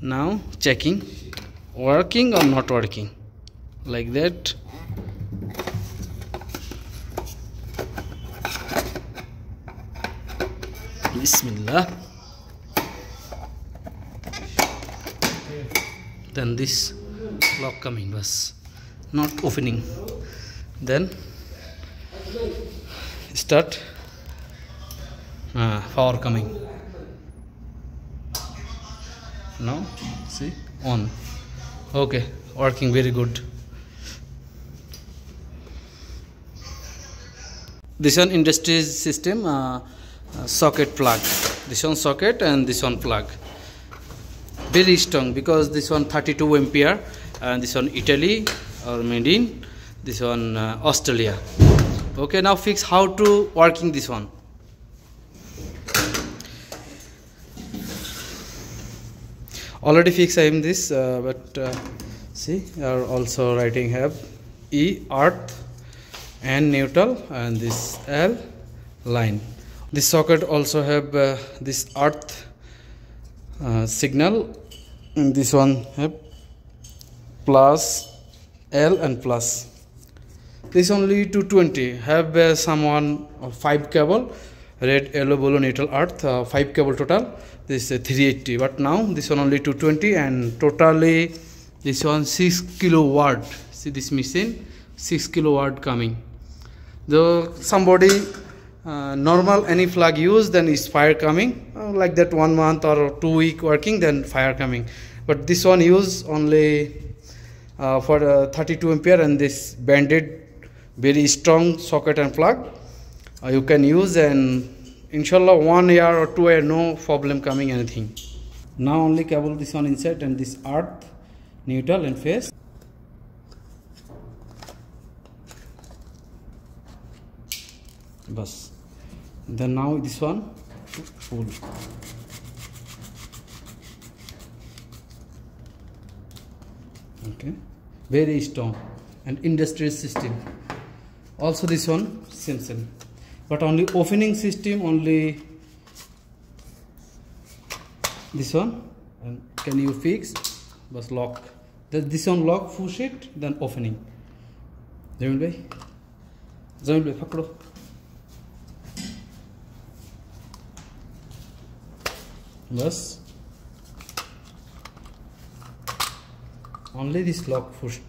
Now checking working or not working, like that. Bismillah. Then this lock coming, was not opening. Then start. Power coming. Now see, on. Okay, working very good. This one industry system socket plug. This one socket and this one plug. Very strong because this one 32 ampere and this one Italy or made in this one Australia. Okay, now fix how to working this one. Already fix I am this, but see, are also writing have E earth and neutral and this L line. This socket also have this earth signal, and this one have plus L and plus. This only 220 have someone 5 cable, red, yellow, blue, neutral, earth, 5 cable total. This is 380, but now this one only 220 and totally this one 6 kilowatt. See this machine, 6 kilowatt coming. Though somebody normal any plug use, then is fire coming like that 1 month or 2 week working, then fire coming. But this one use only for 32 ampere and this banded very strong socket and plug you can use, and inshallah 1 year or 2 year no problem coming anything. Now only cable this one inside and this earth, neutral and phase. Bus. Then now this one full. Okay, very strong and industrial system. Also this one same, but only opening system only this one. And can you fix? Bus lock. This one lock, push it, then opening. Jamil bhai, pakdo. Bus. Only this lock push.